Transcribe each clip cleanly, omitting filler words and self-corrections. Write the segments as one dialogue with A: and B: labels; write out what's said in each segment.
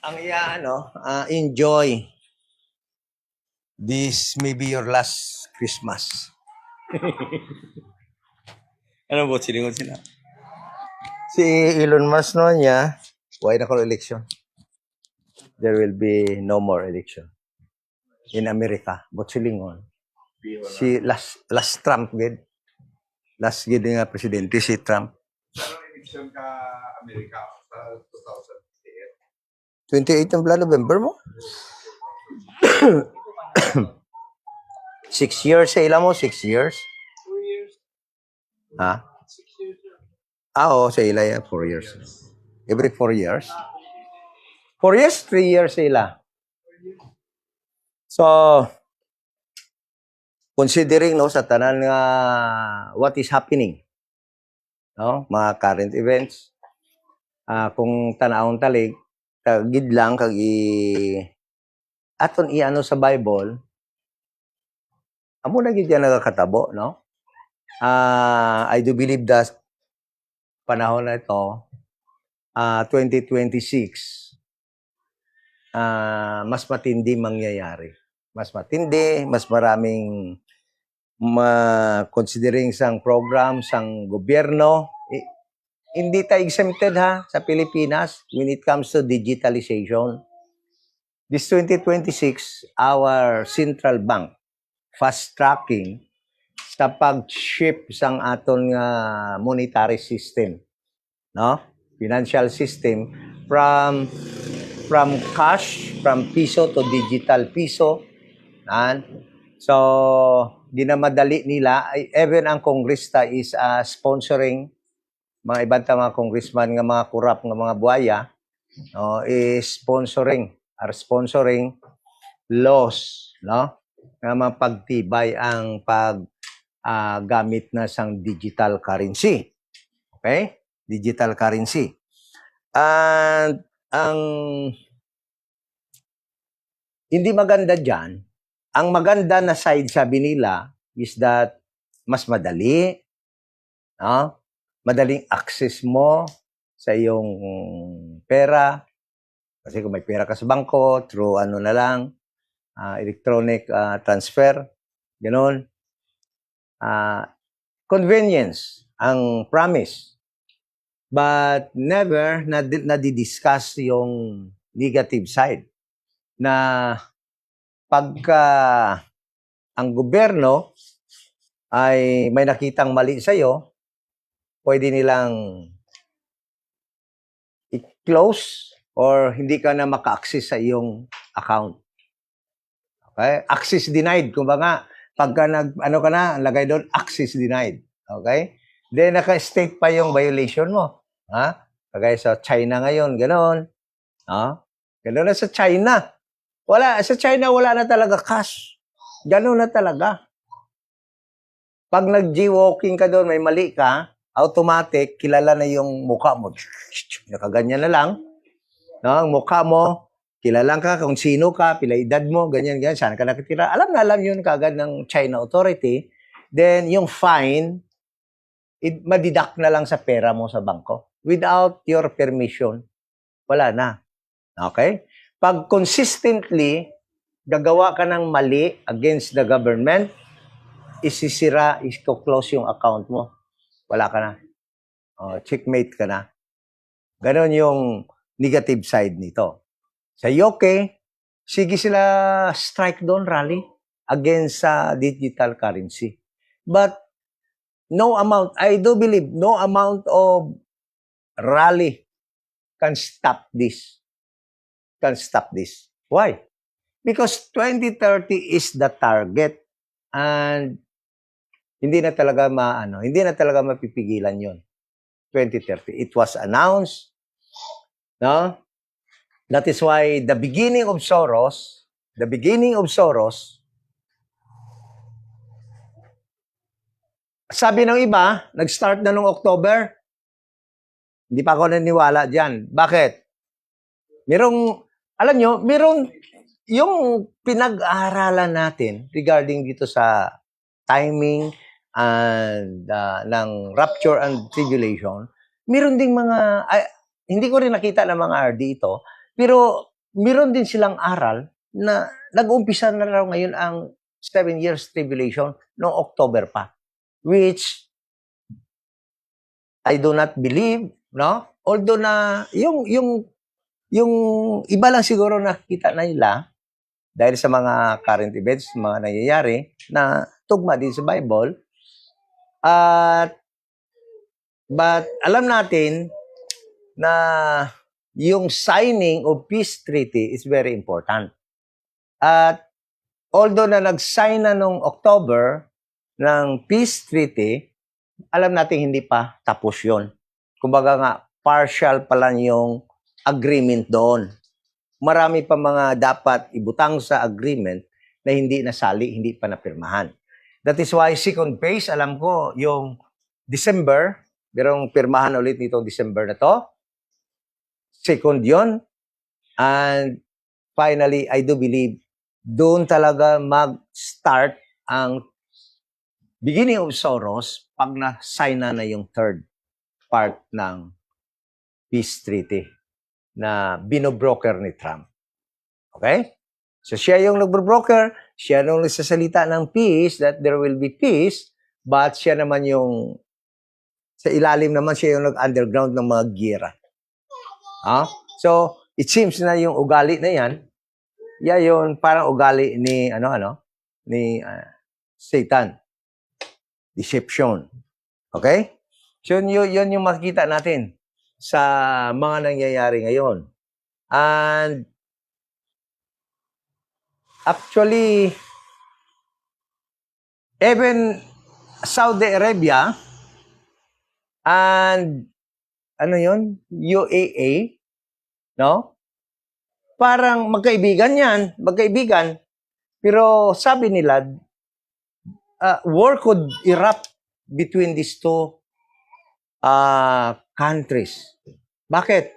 A: ang enjoy. This may be your last Christmas. Ano po, silingon sila? Si Elon Musk no niya, why na ko election? There will be no more election in America. But silingon. Si last Trump gid. Last gid nga presidente si Trump.
B: Ano election ka Amerika sa
A: 28
B: 2028?
A: ng November mo? 6 years sa ila mo? 6 years?
B: 4 years.
A: Ha?
B: 6 years.
A: Oo, sa ila ya, 4 years. Every 4 years? 4 years, 3 years sa ila. So, considering no sa tanan nga what is happening, no, mga current events, kung tanawon talig, gid lang kag aton iano sa Bible, amo na gid yan nagakatabo, no? I do believe that panahon na ito, 2026, mas matindi mangyayari. Mas matindi, mas maraming considering sang program, sang gobyerno. Hindi tayo exempted ha sa Pilipinas when it comes to digitalization. This 2026, our central bank fast-tracking sa pag-shift sang aton nga monetary system, no? Financial system from cash, from piso to digital piso. So, di na madali nila. Even ang kongresta is sponsoring mga ibang mga congressman nga mga kurap nga mga buhaya, no, is sponsoring laws, no, nga mapagtibay ang gamit na sang digital currency. Okay? Digital currency. And ang hindi maganda diyan, ang maganda na side sabi nila is that mas madali, no? Madaling access mo sa iyong pera. Kasi kung may pera ka sa bangko, through ano na lang, electronic transfer, ganoon. Convenience ang promise. But never na-discuss yung negative side. Na pagka ang gobyerno ay may nakitang mali sa'yo, pwede nilang i-close or hindi ka na maka-access sa iyong account. Okay? Access denied. Kumbaga, pagka lagay doon, access denied. Okay? Then, naka-state pa yung violation mo. Ha? Kagaya sa China ngayon, ganoon. Ha? Ganoon na sa China. Sa China, wala na talaga cash. Ganoon na talaga. Pag nag-G-walking ka doon, may mali ka, automatic, kilala na yung mukha mo. Nakaganyan na lang. No? Ang mukha mo, kilala ka kung sino ka, pila edad mo, ganyan, saan ka nakatira. Alam na alam yun kagad ng China authority. Then, yung fine, madidak na lang sa pera mo sa bangko. Without your permission, wala na. Okay? Pag consistently, gagawa ka ng mali against the government, isisira, close yung account mo. Wala ka na. Checkmate ka na. Ganon yung negative side nito. Sa UK, sige sila strike down rally against digital currency. But no amount, I do believe, no amount of rally can stop this. Why? Because 2030 is the target and hindi na talaga mapipigilan yon. 2030. It was announced, no? That is why the beginning of Soros, sabi ng iba, nag-start na nung October. Hindi pa ako naniwala diyan. Bakit? Alam nyo, yung pinag-aaralan natin regarding dito sa timing and ng rapture and tribulation, meron ding mga, hindi ko rin nakita ng mga RD ito, pero meron din silang aral na nag-umpisa na raw ngayon ang 7 years tribulation noong October pa. Which I do not believe, no? Although na yung iba lang siguro nakikita na nila dahil sa mga current events, mga nangyayari na tugma din sa Bible. At but alam natin na yung signing of peace treaty is very important. At although na nag-sign na nung October ng peace treaty, alam natin hindi pa tapos yon. Kumbaga nga, partial pa lang yung agreement doon. Marami pa mga dapat ibutang sa agreement na hindi nasali, hindi pa napirmahan. That is why second phase, alam ko, yung December, merong pirmahan ulit nitong December na to. Second yon. And finally, I do believe, doon talaga mag-start ang beginning of sorrows pag na-sign na yung third part ng peace treaty na binobroker ni Trump. Okay? So siya yung nagbo-broker, siya yung nagsasalita ng peace, that there will be peace, but siya naman yung, sa ilalim naman siya yung nag-underground ng mga gira. So, it seems na yung ugali na yan, yun parang ugali ni, ni Satan. Deception. Okay? So, yun yung makikita natin sa mga nangyayari ngayon. And actually, even Saudi Arabia and UAE, no? Parang magkaibigan yan, pero sabi nila, war could erupt between these two countries. Bakit?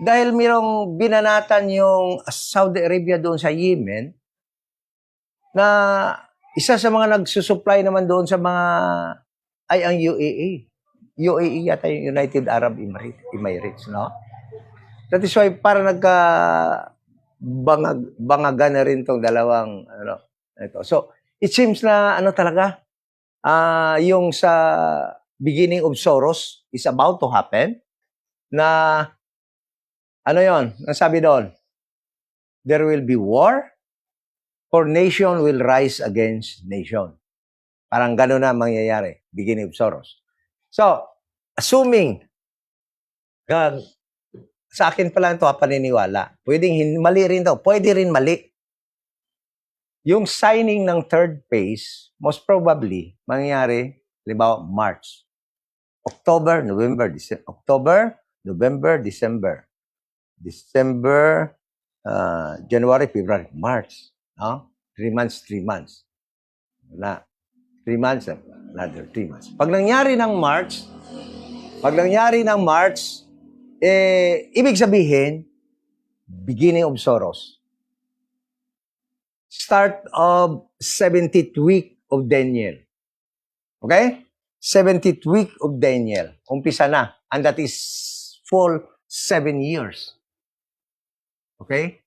A: Dahil mayroong binanatan yung Saudi Arabia doon sa Yemen na isa sa mga nagsusupply naman doon sa mga ay ang UAE. UAE yata yung United Arab Emirates, no? That is why para bangagan na rin tong dalawang ito. So, it seems na talaga yung sa beginning of sorrows is about to happen na yon? Ang sabi doon, there will be war, for nation will rise against nation. Parang gano'n na mangyayari, beginning of sorrows. So, assuming, sa akin pa lang ito paniniwala, pwedeng mali rin daw, pwede rin mali. Yung signing ng third phase, most probably, mangyayari, halimbawa, March. October, November, December. December, January, February, March. 3 months. Wala. 3 months, another 3 months. Pag nangyari ng March, ibig sabihin, beginning of sorrows. Start of 70th week of Daniel. Okay? 70th week of Daniel. Umpisa na. And that is full 7 years. Okay?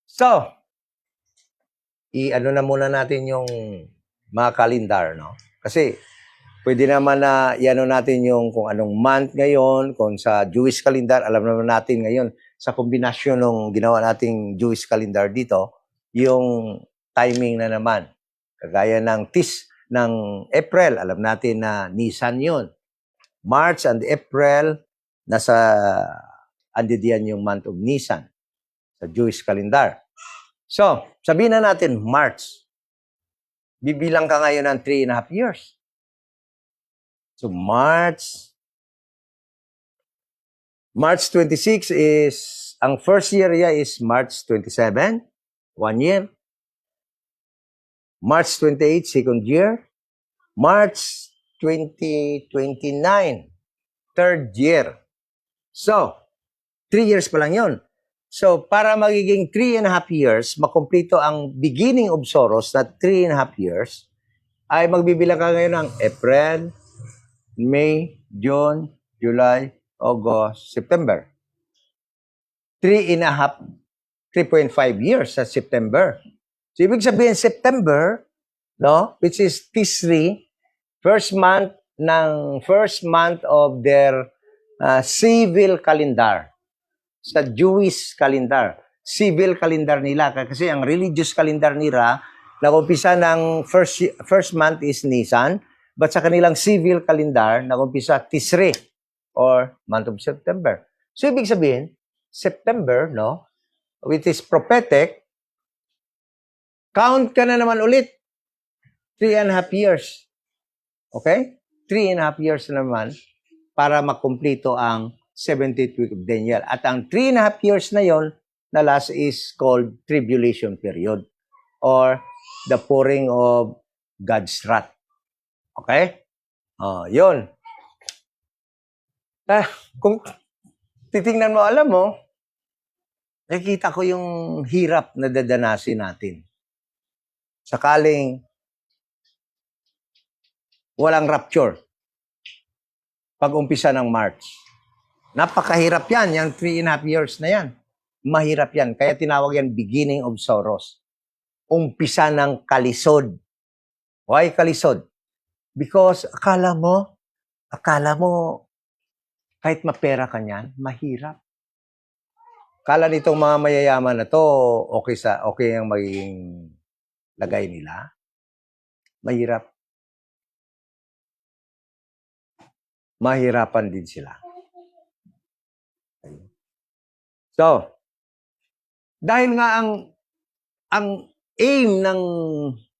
A: So, na muna natin yung mga kalendar, no? Kasi, pwede naman na iano natin yung kung anong month ngayon, kung sa Jewish calendar, alam naman natin ngayon, sa kombinasyon ng ginawa nating Jewish calendar dito, yung timing na naman. Kagaya ng ng April, alam natin na Nisan yun. March and April, andiyan yung month of Nisan sa Jewish calendar. So, sabihin na natin March. Bibilang ka ngayon ng 3.5 years. So, March 26 is, ang first year niya is March 27, 1 year. March 28, second year. March 2029, third year. So, 3 years pa lang yun. So, para magiging 3.5 years, makumplito ang beginning of sorrows na 3.5 years, ay magbibilang ka ngayon ng April, May, June, July, August, September. 3.5 years sa September. So, ibig sabihin, September, no, which is Tisri, first month of their civil calendar. Sa Jewish calendar. Civil calendar nila. Kasi ang religious calendar nila, nakumpisa ng first month is Nisan, but sa kanilang civil calendar, nakumpisa Tisri, or month of September. So, ibig sabihin, September, no, which is prophetic, count ka na naman ulit. 3.5 years. Okay? 3.5 years naman para makumplito ang 70th week of Daniel. At ang 3.5 years na yon na last is called tribulation period or the pouring of God's wrath. Okay? Yun. Kung titingnan mo, alam mo, nakikita ko yung hirap na dadanasin natin. Sakaling walang rapture pag-umpisa ng March. Napakahirap yan, yung 3.5 years na yan. Mahirap yan. Kaya tinawag yan beginning of sorrows. Umpisa ng kalisod. Why kalisod? Because akala mo, kahit mapera ka niyan, mahirap. Akala nitong mga mayayaman na to, okay ang magiging lagay nila. Mahirap. Mahirapan din sila. So, dahil nga ang aim ng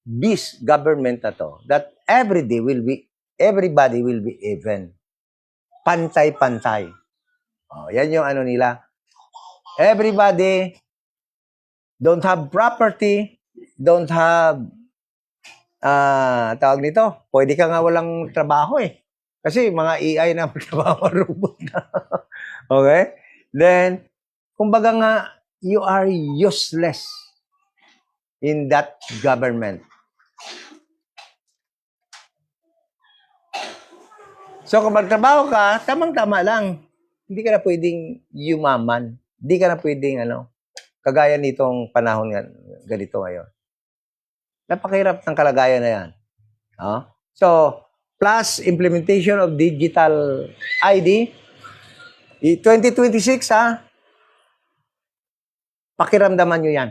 A: this government na to, that everybody will be even. Pantay-pantay. Yan yung ano nila. Everybody don't have property, don't have tawag nito, pwede ka nga walang trabaho eh. Kasi mga AI na trabaho, robot na. Okay? Then, kumbaga nga, you are useless in that government. So, kung magtrabaho ka, tamang-tama lang. Hindi ka na pwedeng yumaman. Hindi ka na pwedeng, kagaya nitong panahon nga, ganito ngayon. Napakahirap ng kalagayan na yan. So, plus implementation of digital ID, 2026, pakiramdaman nyo yan.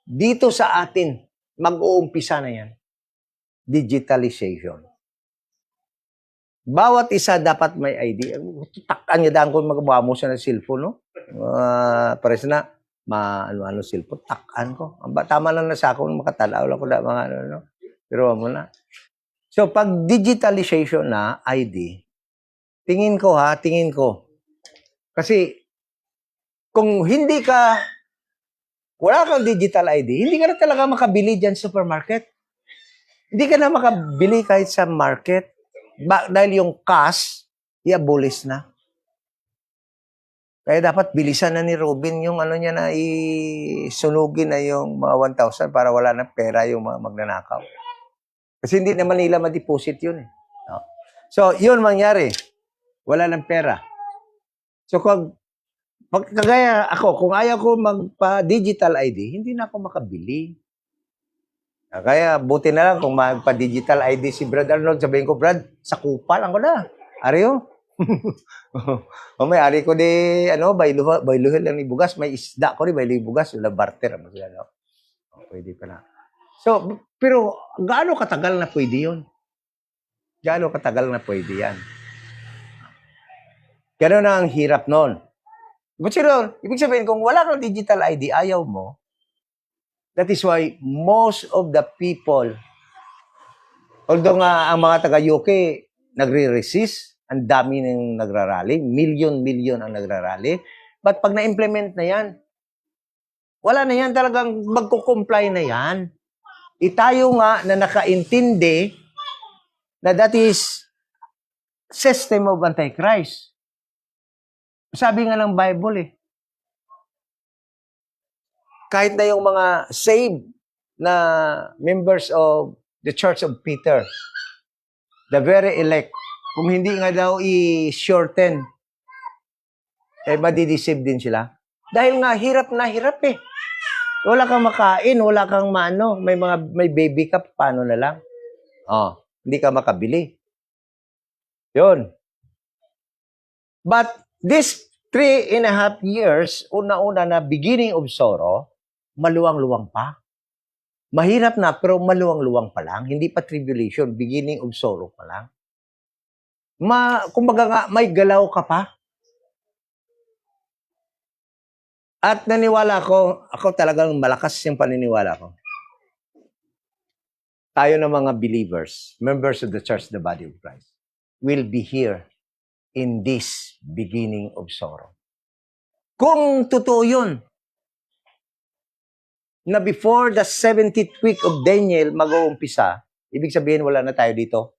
A: Dito sa atin, mag-uumpisa na yan. Digitalization. Bawat isa dapat may ID. Takan niya daan ko magawa mo siya ng cellphone, no? Pares na, ano cellphone, takan ko. Tama lang na sa akong makatalaw lang ko na mga no? Pero mo na. So, pag digitalization na ID, tingin ko. Kasi, kung wala kang digital ID, hindi ka na talaga makabili dyan sa supermarket. Hindi ka na makabili kahit sa market. Dahil yung cash, i-abolish na. Kaya dapat bilisan na ni Robin yung niya na isunugin na yung mga 1,000 para wala na pera yung mga magnanakaw. Kasi hindi naman nila ma-deposit yun eh. No? So, yun mangyari. Wala ng pera. So, kagaya ako, kung ayaw ko magpa-digital ID, hindi na ako makabili. Kaya, buti na lang kung magpa-digital ID si Brad Arnold, sabihin ko, Brad, sakupa lang ko na. Ariyo? May ari ko di, bayluhil lang ni bugas, may isda ko di, bayluhil bugas, wala barter. Pwede pa na. So, pero gaano katagal na pwede yun? Gaano katagal na pwede yan? Gano'n na ang hirap nun. But ibig sabihin, kung wala kang digital ID, ayaw mo, that is why most of the people, although nga ang mga taga-UK nagre-resist, ang dami ng nagrarally, million ang nagrarally, but pag na-implement na yan, wala na yan, talagang magkukomply na yan. Tayo nga na nakaintindi na that is system of Antichrist. Sabi nga ng Bible kahit na yung mga saved na members of the Church of Peter, the very elect, kung hindi nga daw i-shorten, madideceive din sila. Dahil nga hirap na hirap eh. Wala kang makain, wala kang mano, may baby ka, paano na lang? Oh, hindi ka makabili. Yun. But this 3.5 years, una-una na beginning of sorrow, maluwang-luwang pa. Mahirap na, pero maluwang-luwang pa lang. Hindi pa tribulation, beginning of sorrow pa lang. Kumbaga nga, may galaw ka pa. At naniwala ako talagang malakas yung paniniwala ko. Tayo na mga believers, members of the church, the body of Christ, will be here in this beginning of sorrow. Kung totoo yun, na before the 70th week of Daniel mag-uumpisa, ibig sabihin wala na tayo dito.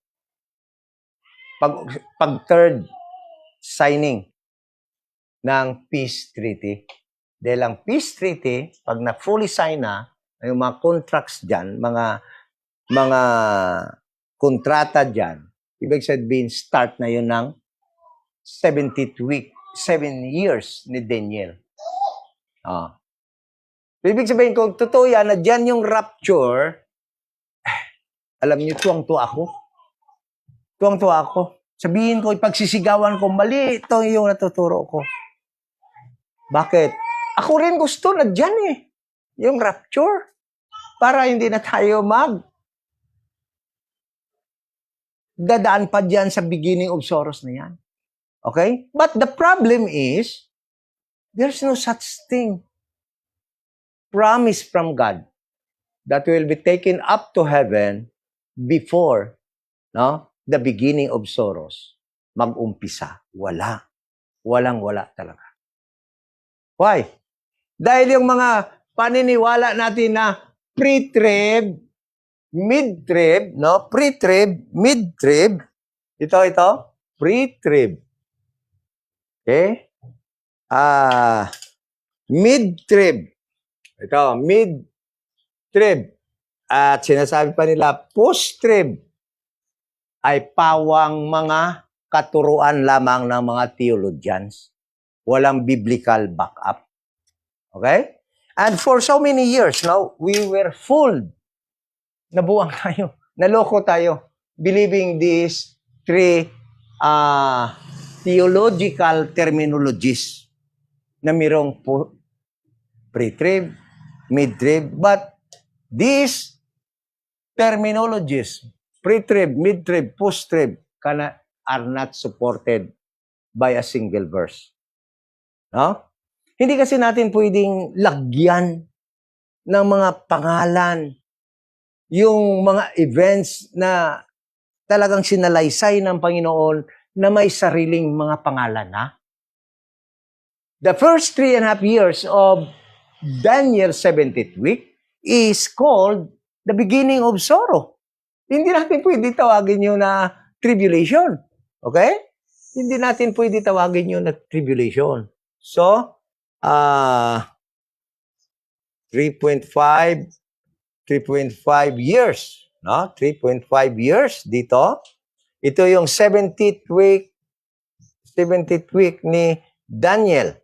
A: Pag third signing ng peace treaty, dahil ang peace treaty, pag na fully sign na, yung mga contracts dyan, mga kontrata dyan, ibig sabihin start na yun ng 70th week, 7 years ni Daniel. Ibig sabihin, kung totoo yan, na dyan yung rapture, alam niyo, tuwang-tuwa ako. Tuwang-tuwa ako. Sabihin ko, ipagsisigawan ko, mali ito yung natuturo ko. Bakit? Ako rin gusto na dyan eh. Yung rapture. Para hindi na tayo dadaan pa dyan sa beginning of sorrows na yan. Okay? But the problem is, there's no such thing. Promise from God that will be taken up to heaven before the beginning of sorrows mag-umpisa. Wala. Walang-wala talaga. Why? Dahil yung mga paniniwala natin na pre-trib, mid-trib, pre-trib, mid-trib, ito, pre-trib. Okay? Mid-trib. Ito, mid-trib. At sinasabi pa nila, post-trib ay pawang mga katuruan lamang ng mga theologians. Walang biblical backup. Okay? And for so many years now, we were fooled. Nabuwang tayo. Naloko tayo. Believing these three theological terminologies na mayroong pre-trib, mid-trib, but these terminologies, pre-trib, mid-trib, post-trib, are not supported by a single verse. No? Hindi kasi natin pwedeng lagyan ng mga pangalan yung mga events na talagang sinalaysay ng Panginoon na may sariling mga pangalan na. The first 3.5 years of Daniel's 70th week is called the beginning of sorrow. Hindi natin pwede tawagin yun na tribulation. Okay? Hindi natin pwede tawagin yun na tribulation. So, 3.5 years, no? 3.5 years dito. Ito yung 70th week ni Daniel.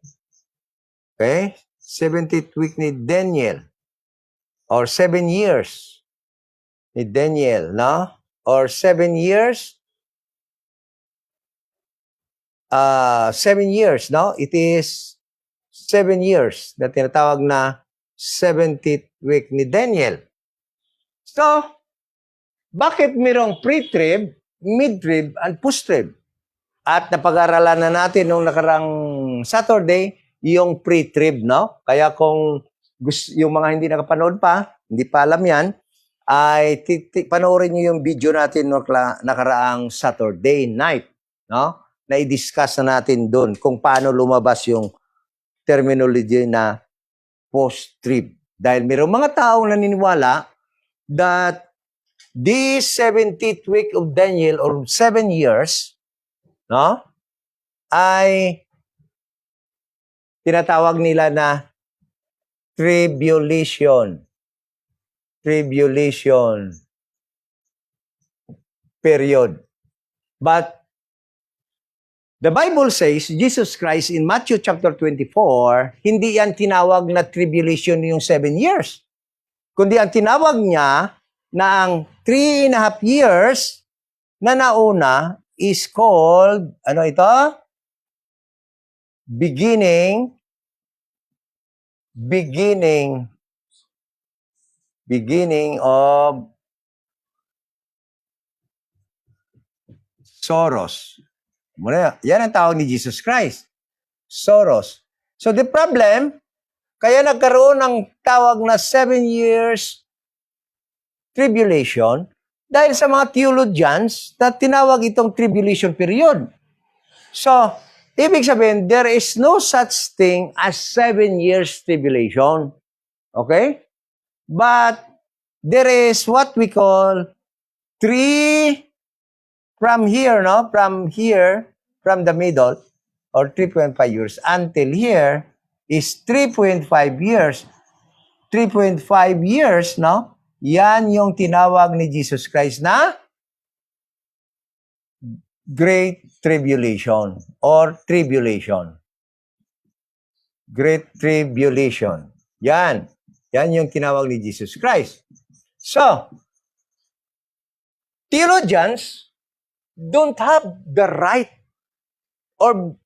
A: Okay? 70th week ni Daniel. Or 7 years ni Daniel, no? Or 7 years 7 years, no? It is 7 years na tinatawag na 70th week ni Daniel. So, bakit mayroong pre-trib, mid-trib, and post-trib? At napag-aralan na natin nung nakarang Saturday, yung pre-trib, no? Kaya kung yung mga hindi nakapanood pa, hindi pa alam yan, ay panoorin nyo yung video natin nung nakaraang Saturday night, no? Na i-discuss na natin doon kung paano lumabas yung terminology na post-trib. Dahil mayroong mga taong naniniwala that this 70th week of Daniel or 7 years, no, ay tinatawag nila na tribulation. Tribulation period. But The Bible says, Jesus Christ in Matthew chapter 24, hindi yan tinawag na tribulation yung 7 years. Kundi ang tinawag niya na ang 3.5 years na nauna is called, ano ito? Beginning of Soros. Muna, yan ang tawag ni Jesus Christ. Soros. So the problem, kaya nagkaroon ng tawag na 7 years tribulation dahil sa mga theologians na tinawag itong tribulation period. So, ibig sabihin, there is no such thing as 7 years tribulation. Okay? But there is what we call 3 from here, no? From here, from the middle, or 3.5 years, until here is 3.5 years. 3.5 years, no? Yan yung tinawag ni Jesus Christ na Great Tribulation or Tribulation. Great Tribulation. Yan. Yan yung tinawag ni Jesus Christ. So, theologians don't have the right or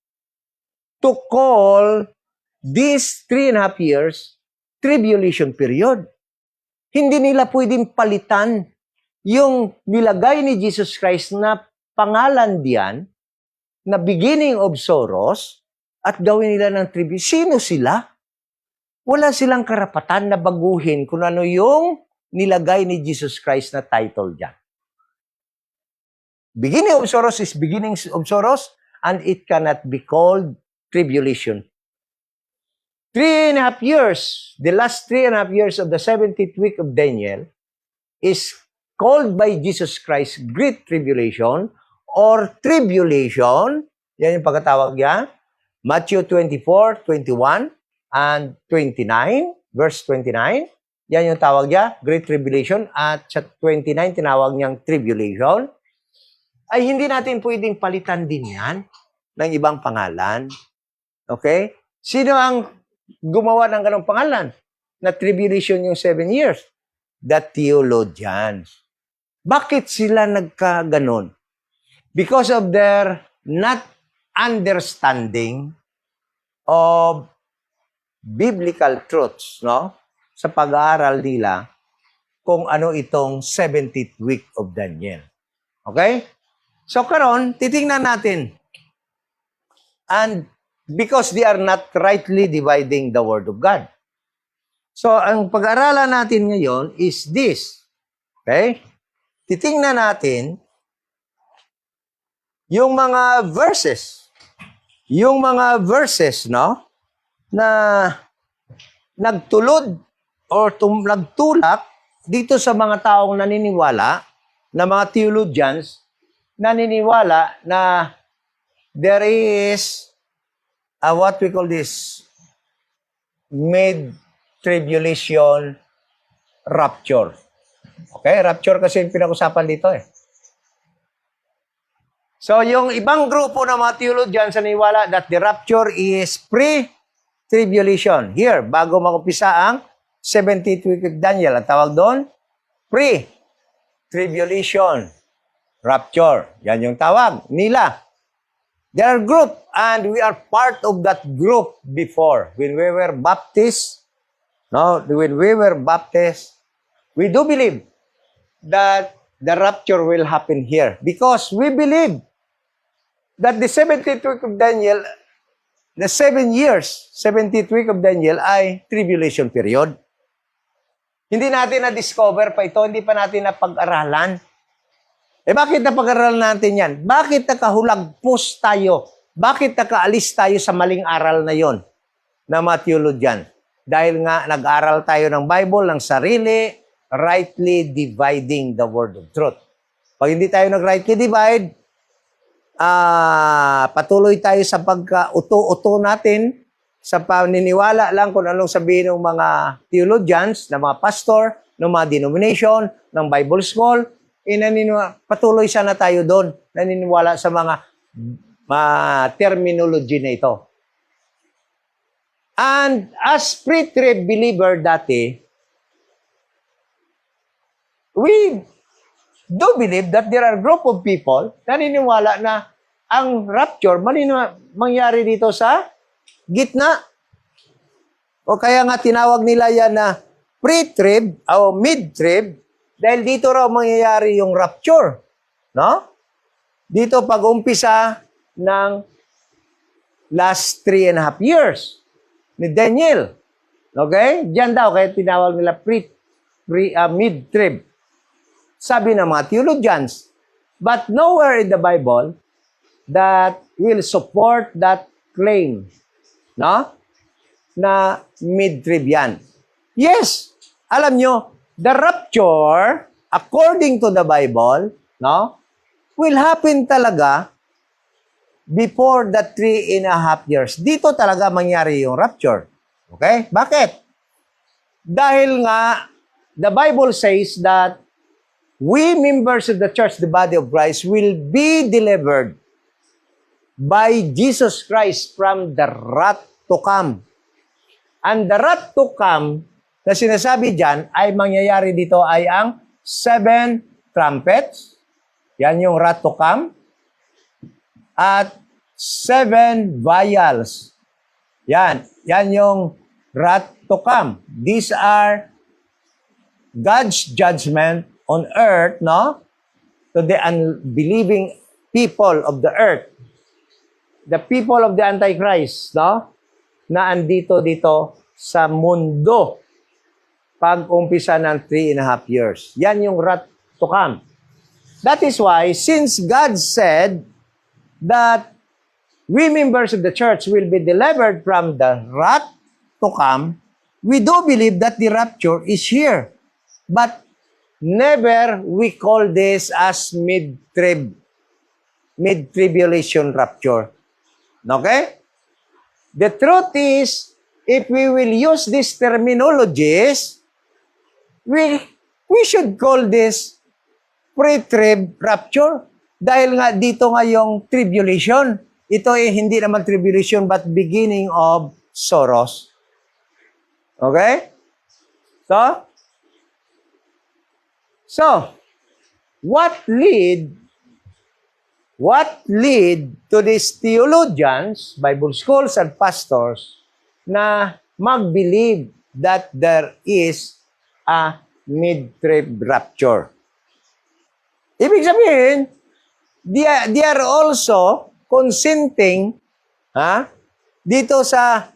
A: to call these 3.5 years tribulation period. Hindi nila pwedeng palitan yung nilagay ni Jesus Christ na pangalan diyan, na beginning of sorrows, at gawin nila ng tribulation. Sino sila? Wala silang karapatan na baguhin kung ano yung nilagay ni Jesus Christ na title diyan. Beginning of sorrows is beginning of sorrows, and it cannot be called tribulation. 3.5 years, the last 3.5 years of the 70th week of Daniel is called by Jesus Christ Great Tribulation or Tribulation. Yan yung pagkatawag niya. Matthew 24, 21, and 29, verse 29. Yan yung tawag niya, Great Tribulation. At sa 29, tinawag niyang Tribulation. Ay hindi natin pwedeng palitan din yan ng ibang pangalan. Okay? Sino ang gumawa ng ganong pangalan? Na tribulation yung 7 years? The theologians. Bakit sila nagkaganon? Because of their not understanding of biblical truths, no? Sa pag-aaral nila kung ano itong 70th week of Daniel. Okay? So karon, titingnan natin. And because they are not rightly dividing the Word of God. So, ang pag-aralan natin ngayon is this. Okay? Titingnan natin yung mga verses. Yung mga verses, no? Na nagtulod or nagtulak dito sa mga taong naniniwala, na mga theologians, naniniwala na there is what we call this mid-tribulation rapture. Okay? Rapture kasi yung pinag-usapan dito eh. So, yung ibang grupo ng mga theologians naniniwala that the rapture is pre-tribulation. Here, bago mag-umpisa ang 70th week of Daniel, ang tawag doon, pre-tribulation rapture. Yan yung tawag nila. They are group, and we are part of that group before. When we were baptized, we do believe that the rapture will happen here. Because we believe that the 70th week of Daniel, the 7 years, 70th week of Daniel ay tribulation period. Hindi natin na-discover pa ito, hindi pa natin napag-aralan. Bakit napag-aralan natin yan? Bakit nakahulagpos tayo? Bakit nakaalis tayo sa maling aral na yon na mga theologian? Dahil nga nag-aral tayo ng Bible, ng sarili, rightly dividing the word of truth. Pag hindi tayo nag-rightly divide, patuloy tayo sa pagka-uto-uto natin, sa paniniwala lang kung anong sabihin ng mga theologians, ng mga pastor, ng mga denomination, ng Bible school, patuloy sana tayo doon, naniniwala sa mga terminology na ito. And as pre-trib believer dati, we do believe that there are group of people na naniniwala na ang rapture mangyari dito sa gitna. O kaya nga tinawag nila yan na pre-trib o mid-trib dahil dito raw mangyayari yung rapture. No? Dito pag-umpisa ng last 3.5 years ni Daniel. Okay? Diyan daw, kaya tinawag nila mid-trib. Sabi ng mga theologians. But nowhere in the Bible that will support that claim. No? Na mid-trib yan. Yes, alam nyo, the rapture, according to the Bible, no, will happen talaga before the 3.5 years. Dito talaga mangyari yung rapture. Okay? Bakit? Dahil nga, the Bible says that we members of the church, the body of Christ, will be delivered by Jesus Christ from the wrath to come. And the wrath to come na sinasabi dyan ay mangyayari dito ay ang 7 trumpets. Yan yung wrath to come. At 7 vials. Yan yung wrath to come. These are God's judgment on earth, no? To the unbelieving people of the earth. The people of the Antichrist, no? Na andito dito sa mundo pag-umpisa ng 3.5 years. Yan yung wrath to come. That is why, since God said that we members of the church will be delivered from the wrath to come, we do believe that the rapture is here. But never we call this as mid-tribulation rapture. Okay? The truth is, if we will use these terminologies, we should call this pre-trib rapture. Dahil nga dito nga yung tribulation. Ito ay hindi naman tribulation but beginning of sorrows. Okay? So, what lead to these theologians, Bible schools, and pastors na mag-believe that there is a mid-trib rapture? Ibig sabihin, they are also consenting dito sa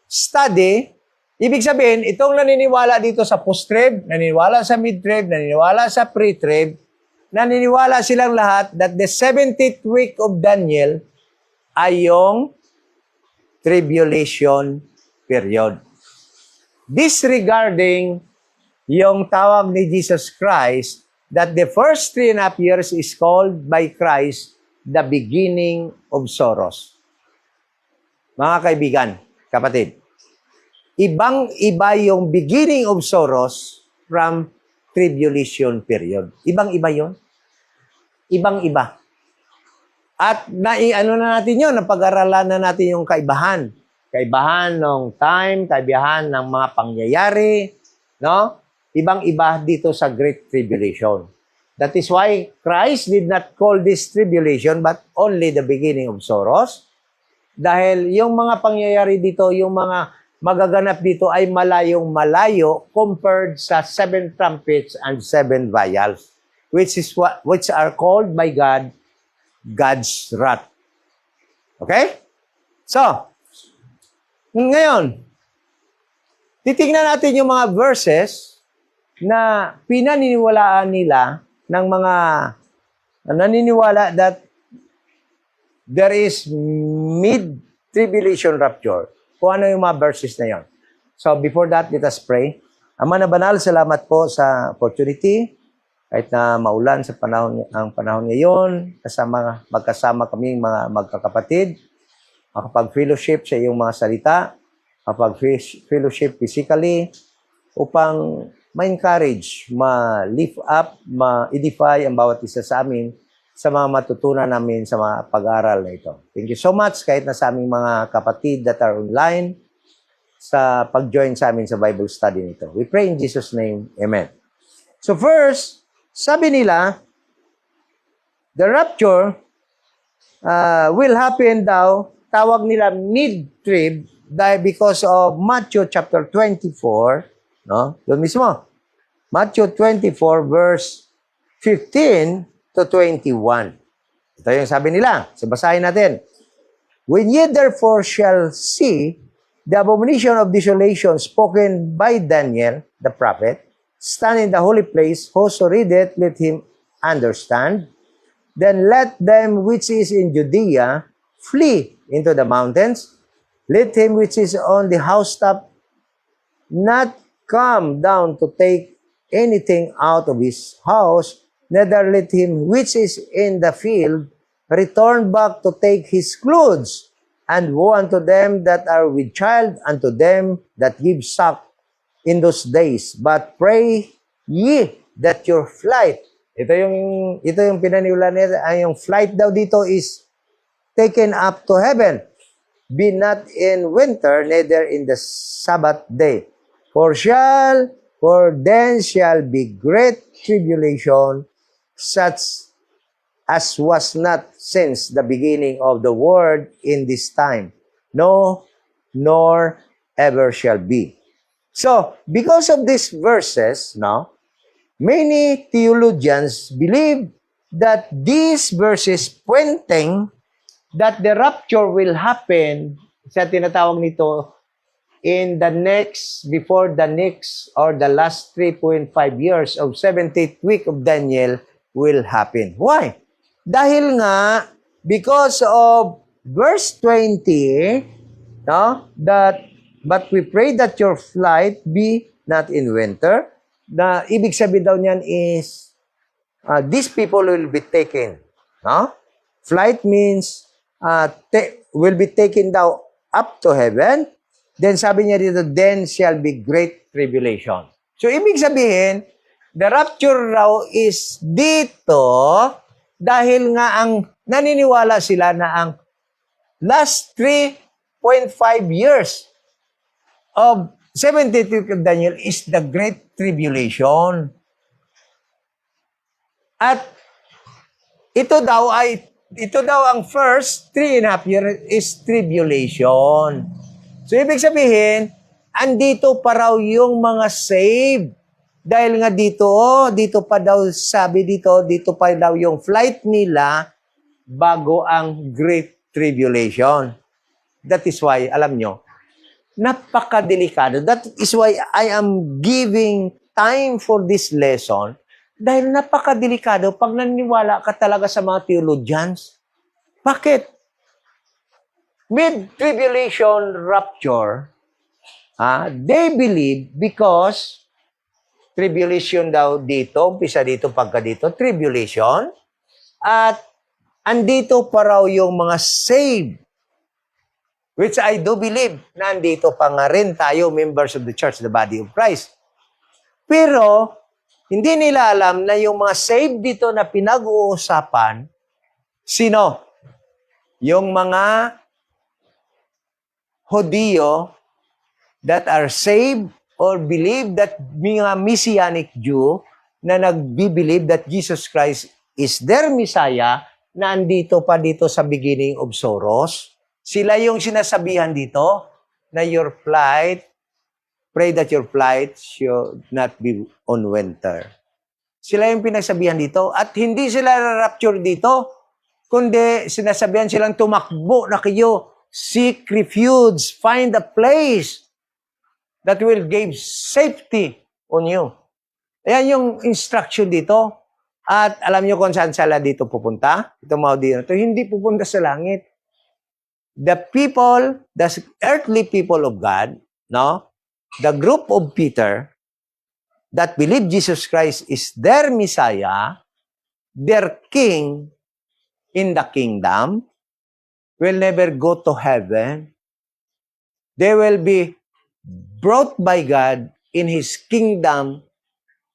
A: study. Ibig sabihin, itong naniniwala dito sa post-trib, naniniwala sa mid-trib, naniniwala sa pre-trib, naniniwala silang lahat that the 70th week of Daniel ay yung tribulation period. Disregarding yung tawag ni Jesus Christ that the first 3.5 years is called by Christ the beginning of sorrows. Mga kaibigan, kapatid, ibang-iba yung beginning of sorrows from tribulation period. Ibang-iba yun. Ibang-iba. At ano na natin yun, napag-aralan na natin yung kaibahan. Kaibahan ng time, kaibahan ng mga pangyayari, no? Ibang-iba dito sa Great Tribulation. That is why Christ did not call this tribulation but only the beginning of sorrows. Dahil yung mga pangyayari dito, yung mga magaganap dito ay malayong malayo compared sa 7 trumpets and 7 vials, which are called by God, God's wrath. Okay? So, ngayon, titingnan natin yung mga verses na pinaniniwalaan nila ng mga naniniwala that there is mid-tribulation rapture. Kung ano yung mga verses na yon. So, before that, let us pray. Ama na banal, salamat po sa opportunity. Kahit na maulan sa ang panahon ngayon, magkasama kaming mga magkakapatid, makapag-fellowship sa iyong mga salita, makapag-fellowship physically, upang ma-encourage, ma-lift up, ma-edify ang bawat isa sa amin sa mga matutunan namin sa mga pag-aaral na ito. Thank you so much kahit na sa aming mga kapatid that are online sa pag-join sa amin sa Bible study nito. We pray in Jesus' name. Amen. So first, sabi nila, the rapture will happen daw, tawag nila mid-trib, dahil because of Matthew chapter 24, no? Doon mismo. Matthew 24 verse 15 to 21. Ito yung sabi nila. So basahin natin. When ye therefore shall see the abomination of desolation spoken by Daniel, the prophet, stand in the holy place, whoso readeth, let him understand. Then let them which is in Judea flee into the mountains. Let him which is on the housetop not come down to take anything out of his house, neither let him which is in the field return back to take his clothes. And woe unto them that are with child, unto them that give suck in those days. But pray ye that your flight, ito yung pinaniwala nila, yung flight daw dito is taken up to heaven, be not in winter, neither in the Sabbath day. For then shall be great tribulation, such as was not since the beginning of the world in this time, no, nor ever shall be. So, because of these verses, no, many theologians believe that these verses pointing that the rapture will happen, sa tinatawag nito, in the next, before the next, or the last 3.5 years of 70th week of Daniel will happen. Why? Dahil nga, because of verse 20, no, that, but we pray that your flight be not in winter. Na ibig sabihin daw niyan is, these people will be taken. No? Flight means, will be taken daw up to heaven. Then sabi niya dito, then shall be great tribulation. So, ibig sabihin, the rapture raw is dito dahil nga ang naniniwala sila na ang last 3.5 years of 70th week of Daniel is the great tribulation. At ito daw ang first 3.5 years is tribulation. So, ibig sabihin, andito pa raw yung mga saved. Dahil nga dito pa daw, sabi dito pa daw yung flight nila bago ang Great Tribulation. That is why, alam nyo, napakadelikado. That is why I am giving time for this lesson dahil napakadelikado pag naniniwala ka talaga sa mga theologians. Bakit? Mid-tribulation rapture, they believe because tribulation daw dito, umpisa dito, pagka dito, tribulation, at andito pa raw yung mga saved, which I do believe na andito pa nga rin tayo, members of the church, the body of Christ. Pero, hindi nila alam na yung mga saved dito na pinag-uusapan, sino? Yung mga Hudiyo that are saved or believe that mga Messianic Jew na nagbi-believe that Jesus Christ is their Messiah na andito pa dito sa beginning of sorrows. Sila yung sinasabihan dito na your flight, pray that your flight should not be on winter. Sila yung pinagsabihan dito at hindi sila rapture dito, kundi sinasabihan silang tumakbo na kayo. Seek refuge, find a place that will give safety on you. Ayan yung instruction dito. At alam nyo kung saan sila dito pupunta? Itong mga dito, hindi pupunta sa langit. The people, the earthly people of God, no? The group of Peter that believe Jesus Christ is their Messiah, their King in the kingdom, will never go to heaven. They will be brought by God in His kingdom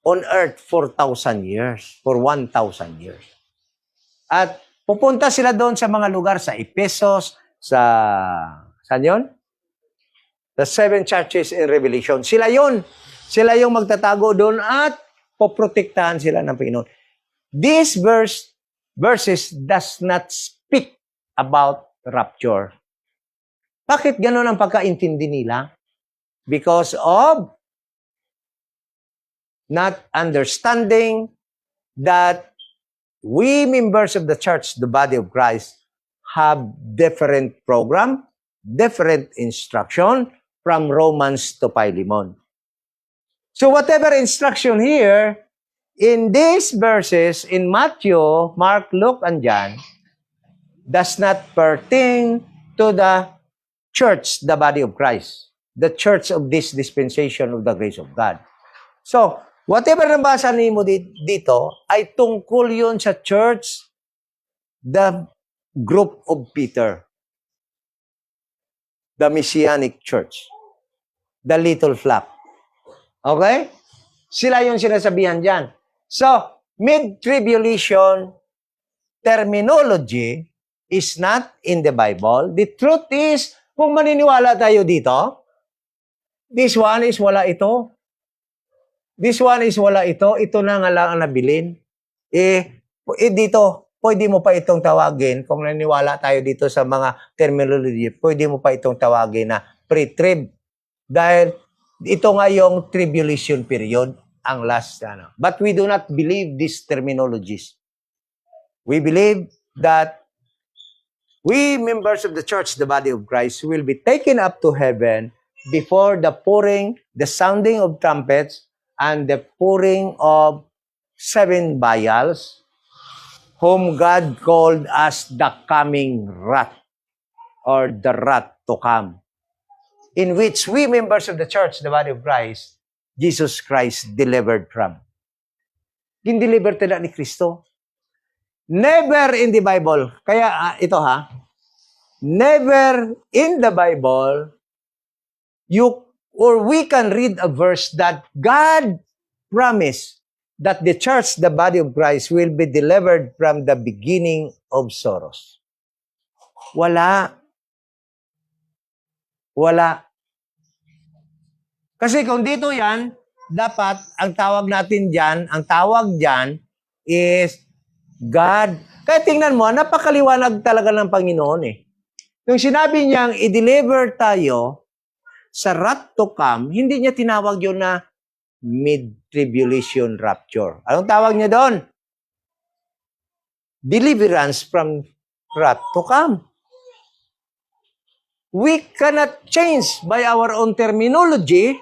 A: on earth for 1,000 years, for 1,000 years. At pupunta sila doon sa mga lugar, sa Ephesus, saan yun? The 7 churches in Revelation. Sila yun. Sila yung magtatago doon at poprotektahan sila ng Panginoon. This verses does not speak about rapture. Bakit ganun ang pagkaintindi nila? Because of not understanding that we members of the church, the body of Christ, have different program, different instruction from Romans to Philemon. So whatever instruction here, in these verses, in Matthew, Mark, Luke, and John, does not pertain to the church, the body of Christ, the church of this dispensation of the grace of God. So, whatever nabasa niyo dito, ay tungkol yun sa church, the group of Peter, the Messianic church, the little flock. Okay? Sila yung sinasabihan dyan. So, mid-tribulation terminology is not in the Bible. The truth is, kung maniniwala tayo dito, this one is wala ito. This one is wala ito. Ito na nga lang ang nabilin. Dito, pwede mo pa itong tawagin, kung naniniwala tayo dito sa mga terminology, pwede mo pa itong tawagin na pre-trib. Dahil ito nga yung tribulation period, ang last. But we do not believe these terminologies. We believe that we members of the church, the body of Christ, will be taken up to heaven before the pouring, the sounding of trumpets, and the pouring of 7 vials, whom God called as the coming wrath, or the wrath to come, in which we members of the church, the body of Christ, Jesus Christ delivered from. Gin-deliver tila ni Kristo. Never in the Bible, kaya ito never in the Bible, we can read a verse that God promised that the church, the body of Christ, will be delivered from the beginning of sorrows. Wala. Kasi kung dito yan, dapat ang tawag dyan is God. Kaya tingnan mo, napakaliwanag talaga ng Panginoon eh. Nung sinabi niyang i-deliver tayo sa wrath to come, hindi niya tinawag yun na mid-tribulation rapture. Anong tawag niya doon? Deliverance from wrath to come. We cannot change by our own terminology,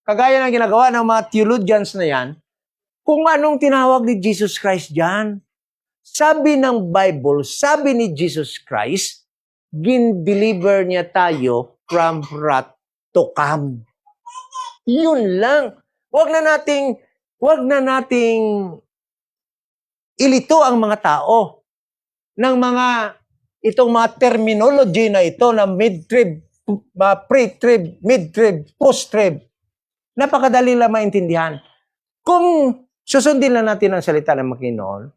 A: kagaya ng ginagawa ng mga theologians na yan, kung anong tinawag ni Jesus Christ dyan. Sabi ng Bible, sabi ni Jesus Christ, gin-deliver niya tayo from wrath to come. Yun lang. Huwag na nating ilito ang mga tao ng itong mga terminology na ito na mid-trib, pre-trib, mid-trib, post-trib. Napakadali lang maintindihan. Kung susundin lang natin ang salita ng Panginoon,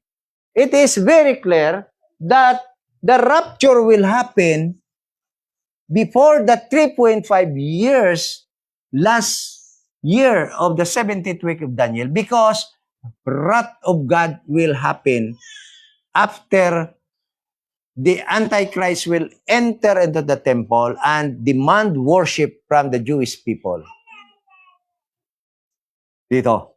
A: it is very clear that the rapture will happen before the 3.5 years, last year of the 70th week of Daniel, because wrath of God will happen after the Antichrist will enter into the temple and demand worship from the Jewish people. Dito.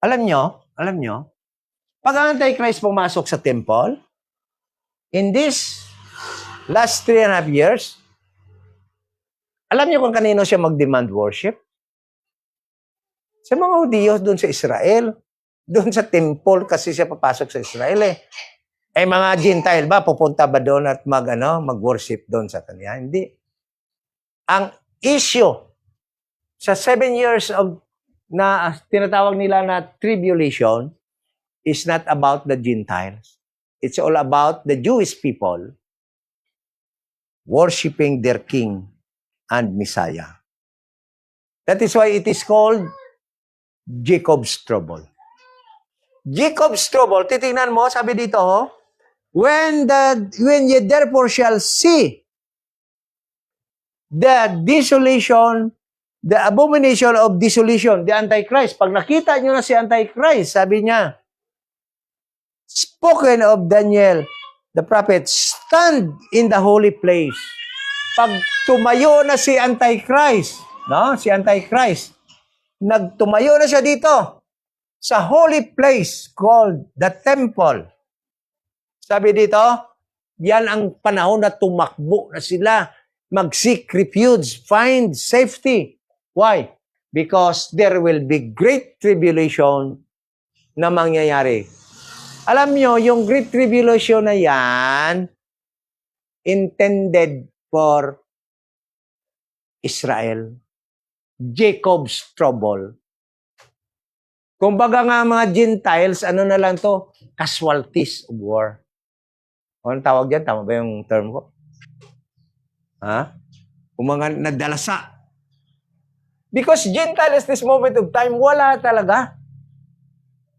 A: Alam nyo, pag ang Antichrist pumasok sa temple, in this last 3.5 years, alam nyo kung kanino siya mag-demand worship? Sa mga Hudiyo doon sa Israel. Doon sa temple kasi siya papasok sa Israel eh. Eh mga Gentile ba, pupunta ba doon at mag-worship doon sa kanya? Hindi. Ang issue sa 7 years of na tinatawag nila na tribulation is not about the Gentiles. It's all about the Jewish people worshiping their king and Messiah. That is why it is called Jacob's trouble. Jacob's trouble, titingnan mo, sabi dito, when ye therefore shall see the desolation, the abomination of desolation, the Antichrist. Pag nakita nyo na si Antichrist, sabi niya, spoken of Daniel, the prophet, stand in the holy place. Pag tumayo na si Antichrist, no? Si Antichrist, nagtumayo na siya dito sa holy place called the temple. Sabi dito, yan ang panahon na tumakbo na sila, mag-seek refuge, find safety. Why? Because there will be great tribulation na mangyayari. Alam nyo, yung great tribulation na yan, intended for Israel. Jacob's trouble. Kumbaga nga mga Gentiles, ano na lang to? Casualties of war. Anong tawag dyan? Tama ba yung term ko? Ha? Kung mga nadalasa. Because Gentiles, this moment of time, wala talaga.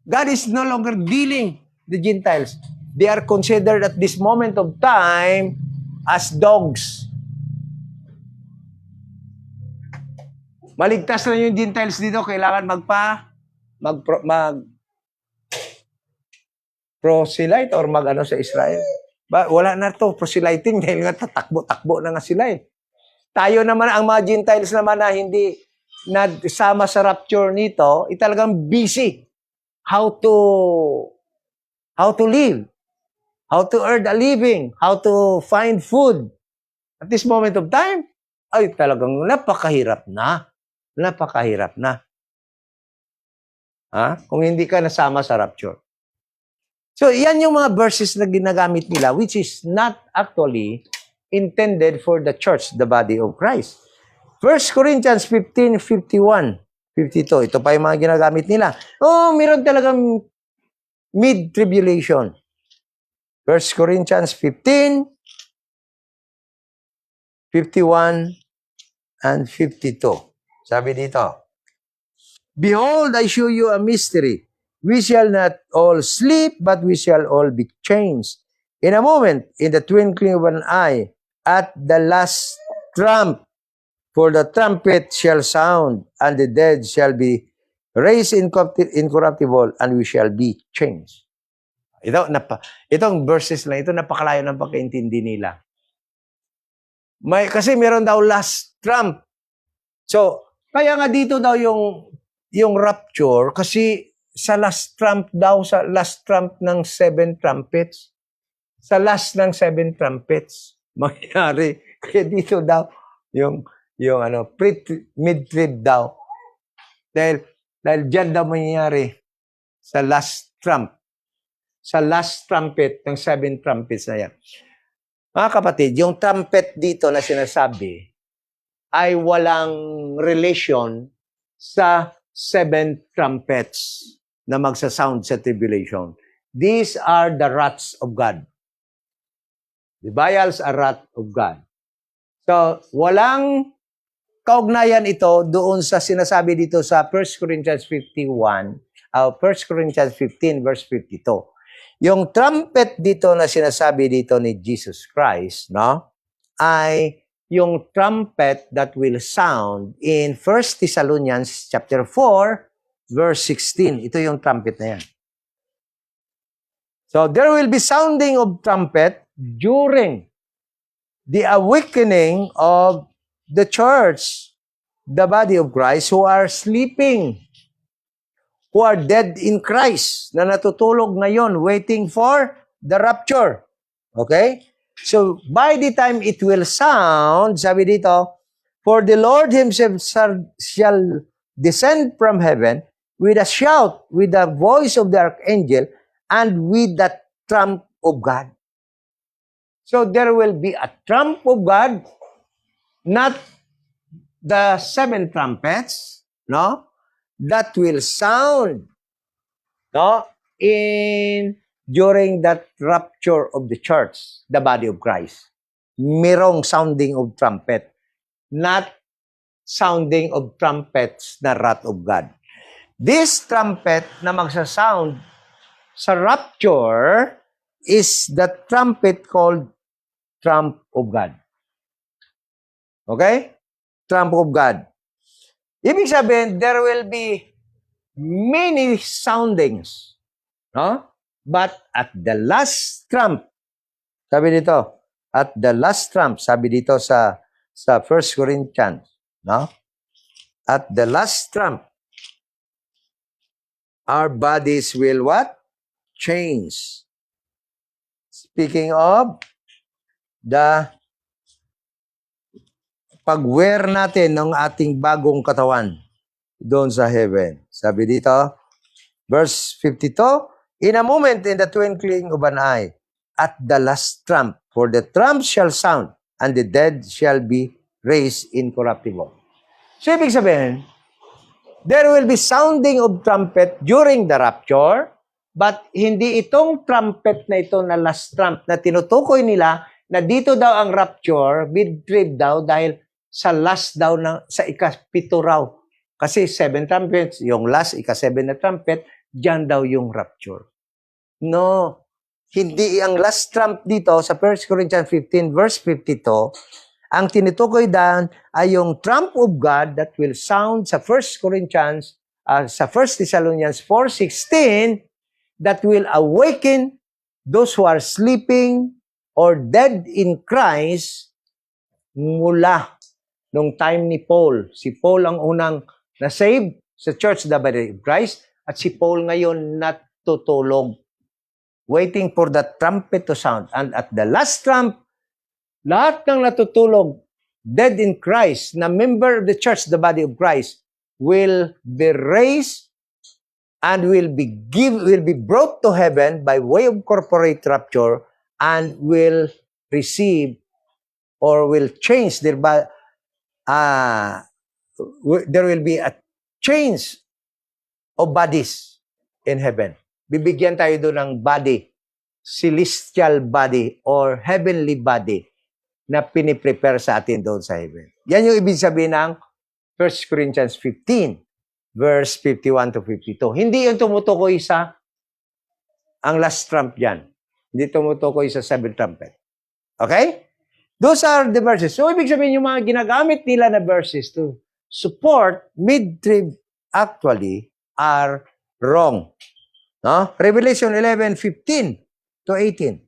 A: God is no longer dealing the Gentiles. They are considered at this moment of time as dogs. Maligtas na yung Gentiles dito, kailangan proselyte or mag-ano sa Israel. Wala na to, proselyting dahil nga tatakbo-takbo na nga sila eh. Tayo naman, ang mga Gentiles naman na hindi nasama sa rapture nito, talagang busy. How to live, how to earn a living, how to find food. At this moment of time, ay talagang napakahirap na. Napakahirap na. Kung hindi ka nasama sa rapture. So, yan yung mga verses na ginagamit nila, which is not actually intended for the church, the body of Christ. 1 Corinthians 15:51, 52. Ito pa yung mga ginagamit nila. Meron talagang mid-tribulation. 1 Corinthians 15, 51, and 52. Sabi dito, behold, I show you a mystery. We shall not all sleep, but we shall all be changed. In a moment, in the twinkling of an eye, at the last trump, for the trumpet shall sound, and the dead shall be raised incorruptible, and we shall be changed. Itong verses na ito, napakalayo ng pagkaintindi nila. Kasi meron daw last trump. So, kaya nga dito daw yung rapture, kasi sa last trump daw, sa last trump ng 7 trumpets, sa last ng 7 trumpets, mangyari. Kaya dito daw, yung mid-trib daw. Dahil dyan daw mangyayari sa last trump. Sa last trumpet ng 7 trumpets na yan. Mga kapatid, yung trumpet dito na sinasabi ay walang relation sa 7 trumpets na magsasound sa tribulation. These are the wraths of God. The vials are wrath of God. So, walang kaugnayan ito doon sa sinasabi dito sa 1 Corinthians 51, 1 Corinthians 15 verse 52. Yung trumpet dito na sinasabi dito ni Jesus Christ, no, ay yung trumpet that will sound in 1 Thessalonians chapter 4 verse 16. Ito yung trumpet na yan. So there will be sounding of trumpet during the awakening of the church, the body of Christ, who are sleeping, who are dead in Christ, na natutulog ngayon, waiting for the rapture. Okay? So, by the time it will sound, sabi dito, for the Lord himself shall descend from heaven with a shout, with the voice of the archangel, and with the trump of God. So, there will be a trump of God, not the 7 trumpets, no? That will sound, no? During that rapture of the church, the body of Christ. Merong sounding of trumpet, not sounding of trumpets na wrath of God. This trumpet na magsasound sa rapture is the trumpet called trump of God. Okay? Trump of God. Ibig sabihin, there will be many soundings. No? But at the last trump, sabi dito, at the last trump, sabi dito sa 1 Corinthians, no? At the last trump, our bodies will what? Change. Speaking of the pag-wear natin ng ating bagong katawan doon sa heaven. Sabi dito, verse 52, in a moment, in the twinkling of an eye, at the last trump, for the trump shall sound, and the dead shall be raised incorruptible. So, ibig sabihin, there will be sounding of trumpet during the rapture, but hindi itong trumpet na ito na last trump na tinutukoy nila na dito daw ang rapture, mid-trib daw, dahil sa last daw, sa ika-7 raw. Kasi 7 trumpets, yung last, ika-7 na trumpet, dyan daw yung rapture. No, hindi ang last trump dito sa 1 Corinthians 15 verse 52, ang tinutukoy doon ay yung trump of God that will sound sa 1 Corinthians, sa 1 Thessalonians 4:16, that will awaken those who are sleeping or dead in Christ mula nung time ni Paul. Si Paul ang unang na-save sa Church of the Body of Christ at si Paul ngayon natutulog, waiting for the trumpet to sound. And at the last trump, lahat ng natutulog, dead in Christ, na member of the church, the body of Christ, will be raised and will be brought to heaven by way of corporate rapture and will receive or will change their body. There will be a change of bodies in heaven. Bibigyan tayo doon ng body, celestial body or heavenly body na piniprepare sa atin doon sa heaven. Yan yung ibig sabihin ng 1 Corinthians 15, verse 51 to 52. Hindi yung tumutukoy sa ang last trump dyan. Hindi tumutukoy sa 7 trumpet. Okay? Those are the verses. So, ibig sabihin yung mga ginagamit nila na verses to support mid-trib actually are wrong. No? Revelation 11:15 to 18.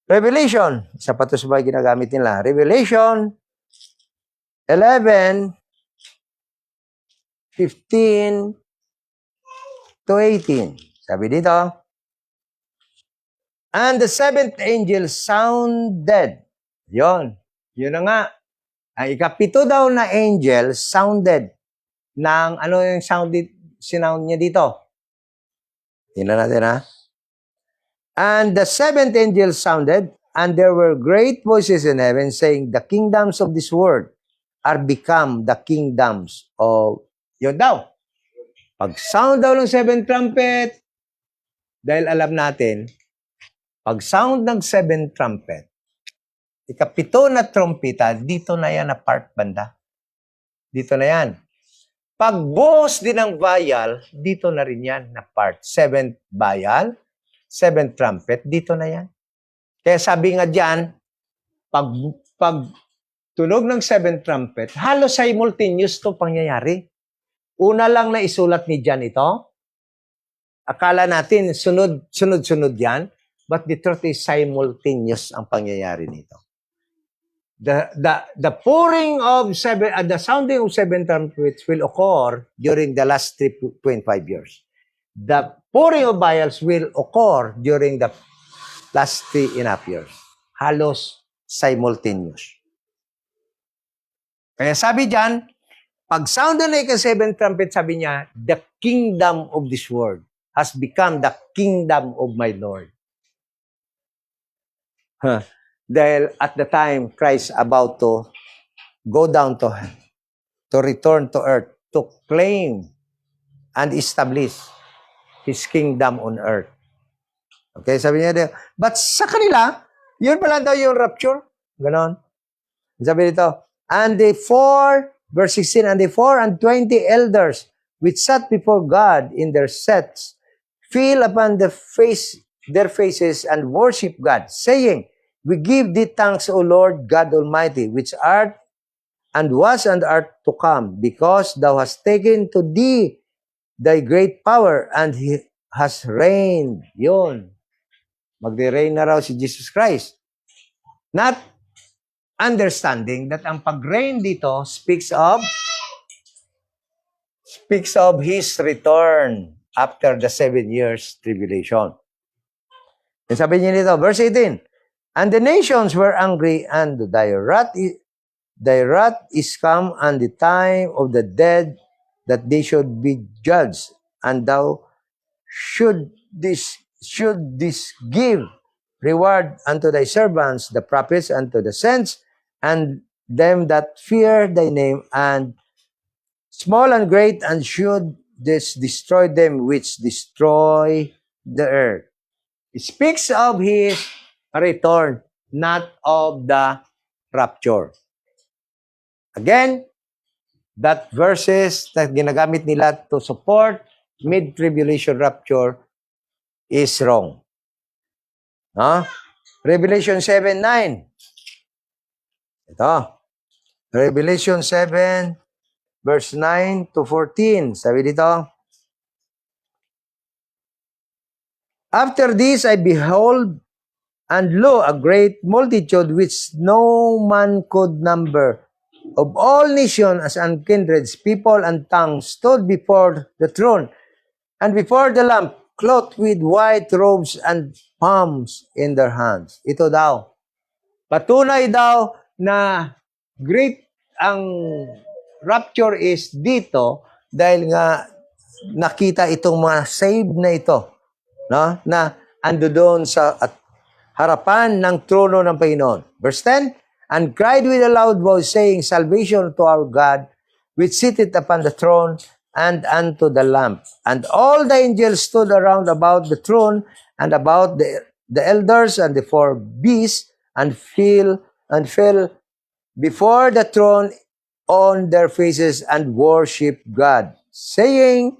A: Revelation, isa pa ito sa mga ginagamit nila. Revelation 11:15 to 18. Sabi dito, and the 7th angel sounded. Yun na nga. Ang ika-7 daw na angel sounded ng, ano yung sound niya dito? Tingnan natin ha. And the 7th angel sounded, and there were great voices in heaven saying, the kingdoms of this world are become the kingdoms of... Yun daw. Pag sound daw ng 7 trumpet, dahil alam natin, pag sound ng 7 trumpet, ika-7 na trumpeta, dito na yan na part banda. Dito na yan. Pag buhos din ng vial, dito na rin yan na part. 7th vial, 7th trumpet, dito na yan. Kaya sabi nga dyan, pag tunog ng 7th trumpet, halos simultaneous to pangyayari. Una lang na isulat ni John ito. Akala natin sunod-sunod yan. But the truth is simultaneous ang pangyayari nito. The pouring of the sounding of 7 trumpets will occur during the last 3.5 years. The pouring of vials will occur during the last 3.5 years. Halos simultaneous. Kaya sabi diyan, pag sound na ika-7 trumpet, sabi niya, the kingdom of this world has become the kingdom of my Lord. Dahil at the time, Christ about to go down to return to earth, to claim and establish His kingdom on earth. Okay, sabi niya, but sa kanila, yun pala daw yung rapture. Ganon. Sabi dito, and the 4, verse 16, and the 4 and 20 elders which sat before God in their sets fell upon their faces and worship God, saying, We give thee thanks, O Lord God Almighty, which art and was and art to come, because thou hast taken to thee thy great power, and he has reigned. Yun. Magdi-reign na raw si Jesus Christ. Not understanding that ang pag-reign dito speaks of His return after the 7 years tribulation. And sabi niya dito, verse 18, And the nations were angry, and thy wrath is come, and the time of the dead that they should be judged, and thou should this give reward unto thy servants, the prophets, unto the saints, and them that fear thy name, and small and great, and should destroy them which destroy the earth. It speaks of His return, not of the rapture. Again, that verses na ginagamit nila to support mid-tribulation rapture is wrong. No? Revelation 7:9. Ito. Revelation 7, verse 9 to 14. Sabi dito, After this I behold, and lo, a great multitude which no man could number, of all nations and kindreds, people and tongues, stood before the throne, and before the Lamb, clothed with white robes and palms in their hands. Ito daw. Patunay daw na great ang rapture is dito dahil nga nakita itong mga saved na ito, no? Na ando doon sa harapan ng trono ng Panginoon. Verse 10, And cried with a loud voice, saying, Salvation to our God, which sitteth upon the throne, and unto the Lamb. And all the angels stood around about the throne, and about the elders and the four beasts, and fell before the throne on their faces, and worshiped God, saying,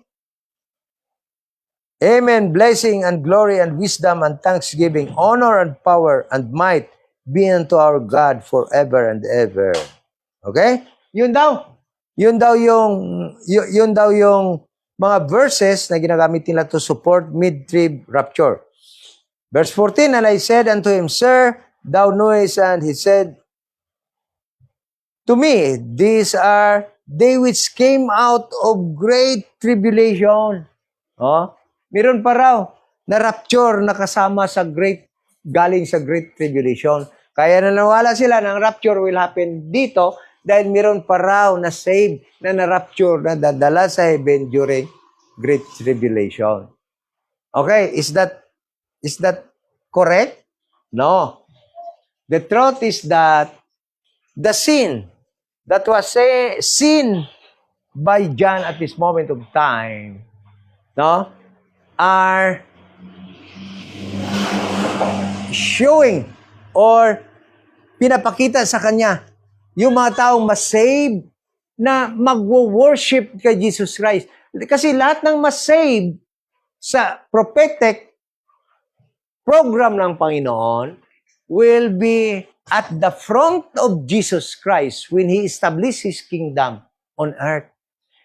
A: Amen, blessing and glory and wisdom and thanksgiving, honor and power and might be unto our God forever and ever. Okay? Yun daw yung mga verses na ginagamit nila to support mid-trib rapture. Verse 14, And I said unto him, Sir, thou knowest, and he said to me, These are they which came out of great tribulation. Oh, meron pa raw na rapture na kasama sa galing sa great tribulation. Kaya nanawala sila ng rapture will happen dito dahil meron pa raw na saved na rapture na dadala sa heaven during great tribulation. Okay, is that correct? No. The truth is that the sin that was seen by John at this moment of time, no, are showing or pinapakita sa kanya yung mga taong masave na magwo-worship kay Jesus Christ. Kasi lahat ng masave sa prophetic program ng Panginoon will be at the front of Jesus Christ when He established His kingdom on earth.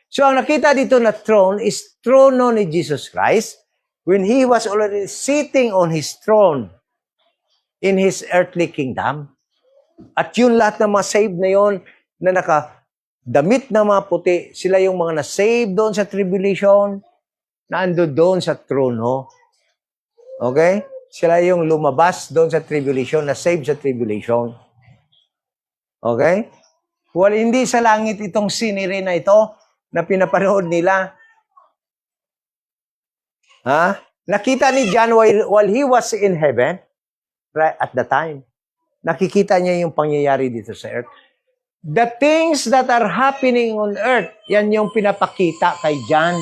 A: So, ang nakita dito na throne is trono ni Jesus Christ when He was already sitting on His throne in His earthly kingdom. At yun lahat ng mga saved na yon na nakadamit na mga puti, sila yung mga na-saved doon sa tribulation, na ando doon sa trono. Okay? Sila yung lumabas doon sa tribulation, na-saved sa tribulation. Okay? Well, hindi sa langit itong scenery na ito, na pinapanood nila. Ha? Nakita ni John while he was in heaven, right at the time, nakikita niya yung pangyayari dito sa earth. The things that are happening on earth, yan yung pinapakita kay John.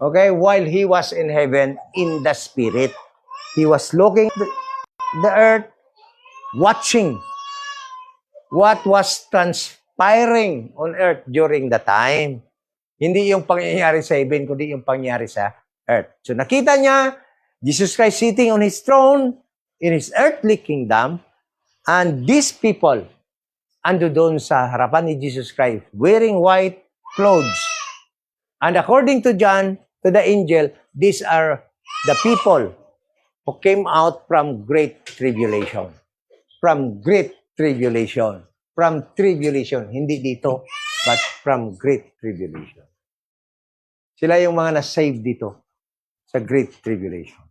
A: Okay? While he was in heaven, in the spirit. He was looking at the earth, watching what was transpiring on earth during the time. Hindi yung pangyayari sa heaven, kundi yung pangyayari sa earth. So nakita niya, Jesus Christ sitting on His throne in His earthly kingdom, and these people, ando doon sa harapan ni Jesus Christ, wearing white clothes. And according to John, to the angel, these are the people who came out from great tribulation. From great tribulation. From tribulation. Hindi dito, but from great tribulation. Sila yung mga na-save dito sa great tribulation.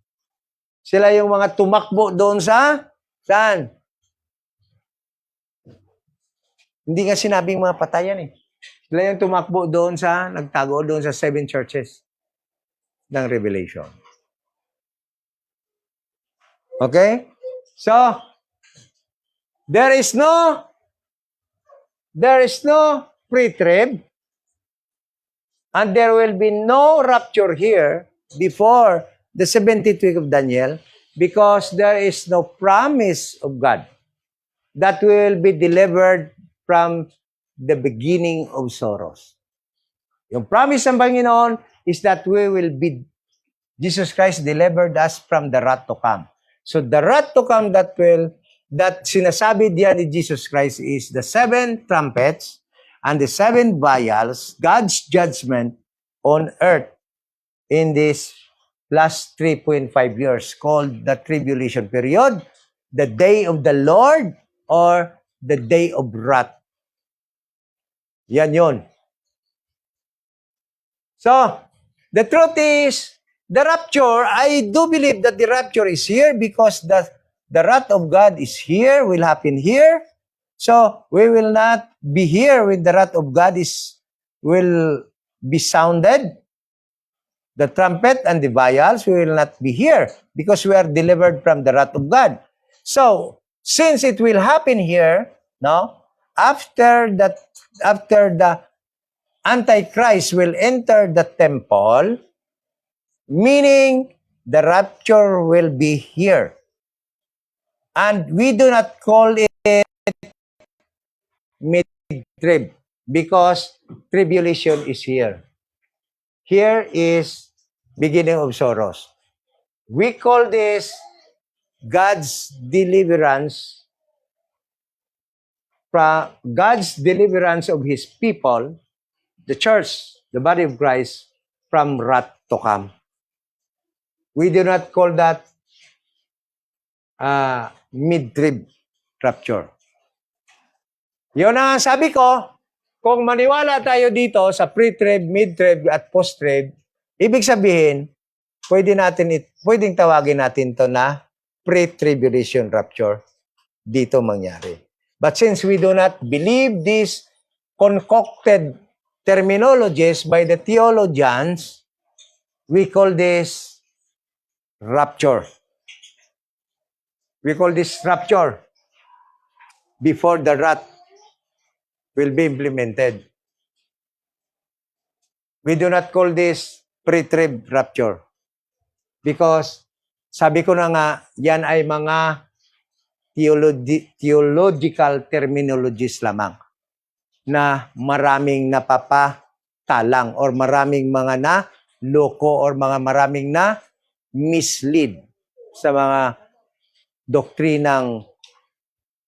A: Sila yung mga tumakbo doon sa, saan? Hindi nga sinabing mga patayan eh. Sila yung tumakbo doon sa, nagtago doon sa 7 churches ng Revelation. Okay? So, there is no pre-trib, and there will be no rapture here before the 70th week of Daniel, because there is no promise of God that will be delivered from the beginning of sorrows. Yung promise ng Panginoon is that we will be, Jesus Christ delivered us from the wrath to come. So the wrath to come that sinasabi diyan ni Jesus Christ is the 7 trumpets and the 7 vials, God's judgment on earth in this last 3.5 years, called the tribulation period, the day of the Lord, or the day of wrath. Yan yun. So, the truth is, the rapture, I do believe that the rapture is here because the wrath of God is here, will happen here. So, we will not be here when the wrath of God will be sounded. The trumpet and the vials, we will not be here because we are delivered from the wrath of God. So, since it will happen here, no, after the Antichrist will enter the temple, meaning the rapture will be here. And we do not call it mid-trib because tribulation is here. Here is beginning of sorrows. We call this God's deliverance of His people, the church, the body of Christ, from wrath to come. We do not call that mid-trib rapture. Yun ang sabi ko, kung maniwala tayo dito sa pre-trib, mid-trib, at post-trib, ibig sabihin, pwedeng tawagin natin to na pre-tribulation rapture. Dito mangyari. But since we do not believe these concocted terminologies by the theologians, we call this rapture. We call this rapture before the wrath will be implemented. We do not call this pre-trib rapture because sabi ko na nga, yan ay mga theological terminologies lamang na maraming napapatalang or maraming mga na-loko or maraming na mislead sa mga doktrinang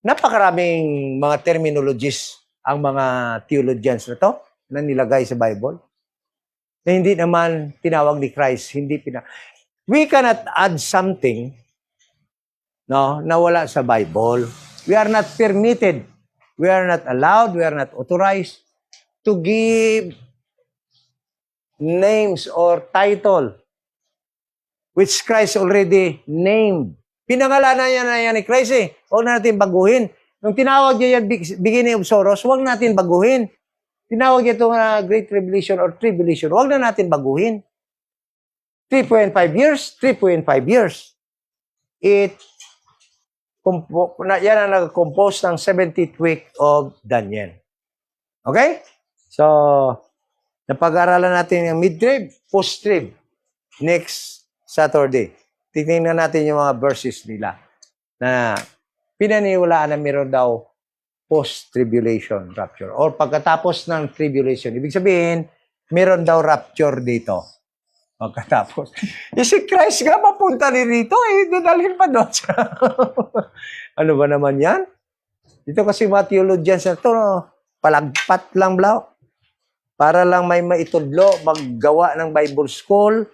A: napakaraming mga terminologies ang mga theologians na to na nilagay sa Bible na hindi naman tinawag ni Christ. We cannot add something na wala sa Bible. We are not permitted. We are not allowed. We are not authorized to give names or title which Christ already named. Pinangalanan niya na yan ni Christ eh. Huwag na natin baguhin. Nung tinawag niya yan beginning of sorrows, huwag natin baguhin. Tinawag niya itong Great Tribulation or Tribulation, huwag na natin baguhin. 3.5 years, 3.5 years. Yan ang nag-compose ng 70th week of Daniel. Okay? So, napag-aralan natin yung mid-trib, post-trib, next Saturday. Tingnan natin yung mga verses nila na pinaniwalaan na meron daw post-tribulation rapture or pagkatapos ng tribulation. Ibig sabihin, meron daw rapture dito. Pagkatapos, si Christ nga papunta rin rito, dadalhin pa doon siya. Ano ba naman yan? Dito kasi mga theologians na ito, no? Palagpat lang blau. Para lang may maitudlo, maggawa ng Bible school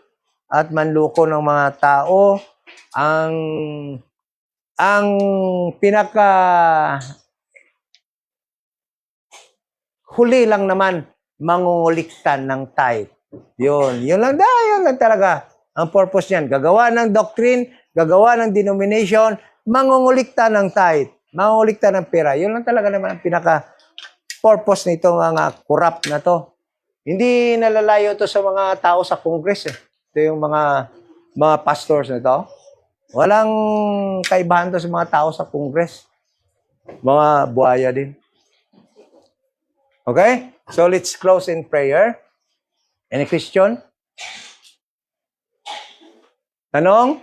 A: at manloko ng mga tao. Ang pinaka huli lang naman, mangunguliktan ng tithe. Yun lang talaga. Ang purpose niyan, gagawa ng doctrine, gagawa ng denomination, mangunguliktan ng tithe, mangunguliktan ng pera. Yun lang talaga naman ang pinaka purpose nito mga corrupt na to. Hindi nalalayo to sa mga tao sa Congress. Ito yung mga pastors na to. Walang kaibahan to sa mga tao sa Congress. Mga buhaya din. Okay? So let's close in prayer. Any question? Tanong?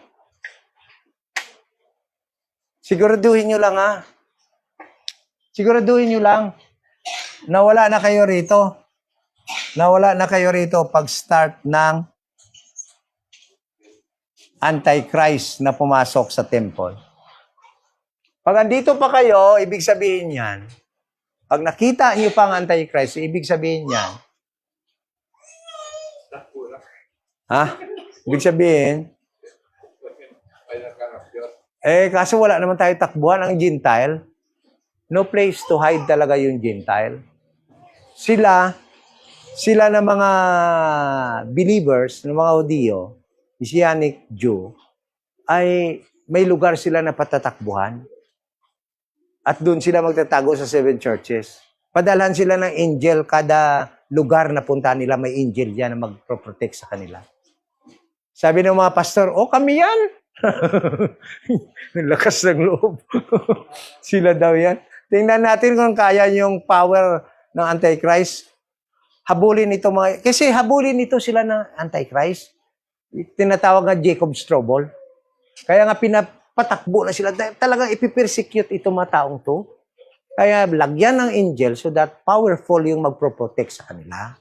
A: Siguraduhin nyo lang ha. Siguraduhin nyo lang na wala na kayo rito. Nawala na kayo rito pag-start ng Antichrist na pumasok sa temple. Pag andito pa kayo, ibig sabihin yan, pag nakita niyo pa ang Antichrist, ibig sabihin yan, ibig sabihin, kaso wala naman tayo takbuhan ang Gentile. No place to hide talaga yung Gentile. Sila na mga believers, ng mga Hudiyo, Messianic Jew, ay may lugar sila na patatakbuhan. At doon sila magtatago sa 7 churches. Padalhan sila ng angel, kada lugar na punta nila, may angel yan na magproprotect sa kanila. Sabi ng mga pastor, kami yan. Lakas ng loob. Sila daw yan. Tingnan natin kung kaya yung power ng Antichrist. Habulin ito kasi habulin ito sila ng Antichrist. Tinatawag nga Jacob's Trouble. Kaya nga pinapatakbo na sila. Talagang ipipersecute itong mga taong to. Kaya lagyan ng angel so that powerful yung magproprotect sa kanila.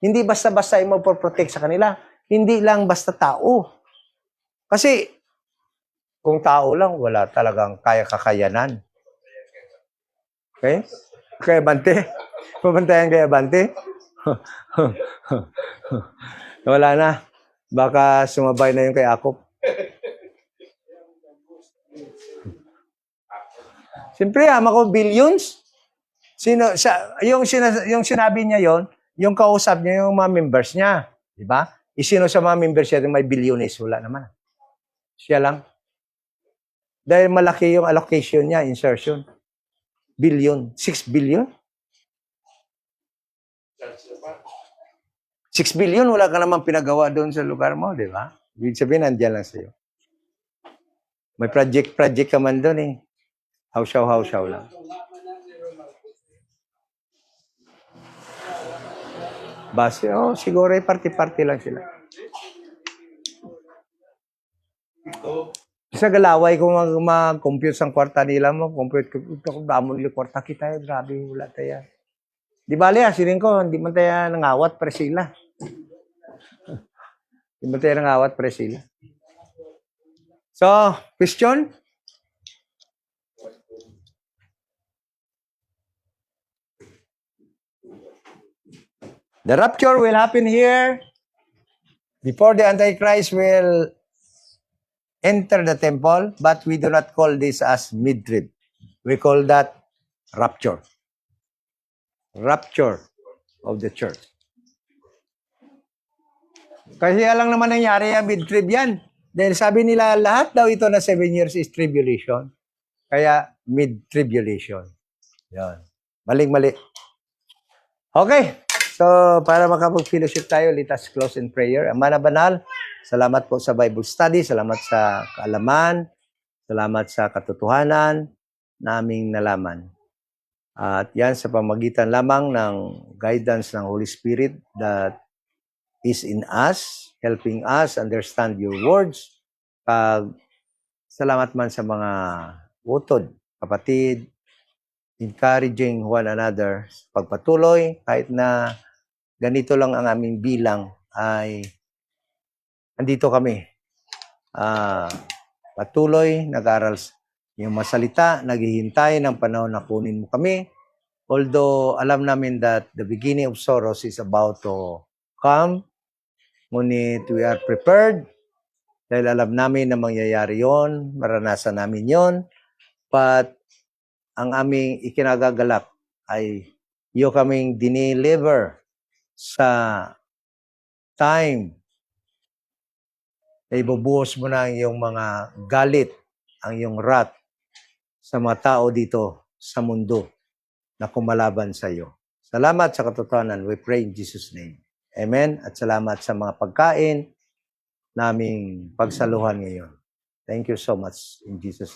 A: Hindi basta-basta yung magproprotect sa kanila. Hindi lang basta tao. Kasi kung tao lang, wala talagang kaya-kakayanan. Okay? Kaya Bante? Pabantayan kaya Bante? Wala na. Baka sumabay na yung kay Akop. Siyempre, ako billions. Yung sinabi niya yon, yung kausap niya, yung mga members niya. Di ba? Sino sa mga members niya yung may billionaires? Wala naman. Siya lang. Dahil malaki yung allocation niya, insertion. Billion. 6 billion? 6 billion, wala ka naman pinagawa doon sa lugar mo, di ba? Ibig sabihin, nandiyan lang sa'yo. May project ka man doon eh. Hausaw lang. Base, siguro party-party lang sila. Sa galaway, kung mag-compute sa kwarta nila mo, compute ko, damon yung kwarta kita, grabe, wala tayo. Di bali, siling ko, hindi man tayo nangawat, pre sila. Hindi man tayo nangawat, pre sila. So, question? The rapture will happen here before the Antichrist will enter the temple, but we do not call this as mid-trib. We call that rapture. Rapture of the church. Kasi lang naman nangyari yung mid-trib yan. Dahil sabi nila, lahat daw ito na 7 years is tribulation. Kaya mid-tribulation. Yan. Maling-mali. Okay. So, para makapag-fellowship tayo, let us close in prayer. Ama na banal, salamat po sa Bible study, salamat sa kaalaman, salamat sa katotohanan na aming nalaman. At yan sa pamagitan lamang ng guidance ng Holy Spirit that is in us, helping us understand your words. Salamat man sa mga utod, kapatid, encouraging one another, pagpatuloy, kahit na ganito lang ang aming bilang, ay andito kami. Patuloy, nag-aral yung masalita, naghihintay ng panahon na kunin mo kami. Although, alam namin that the beginning of sorrows is about to come, ngunit we are prepared dahil alam namin na mangyayari yon, maranasan namin yon. But, ang aming ikinagagalak ay iyo kaming dineliver sa time na ibubuhos mo na ang iyong mga galit, ang iyong wrath sa mga tao dito sa mundo na kumalaban sa iyo. Salamat sa katotohanan. We pray in Jesus' name. Amen. At salamat sa mga pagkain naming pagsaluhan ngayon. Thank you so much in Jesus'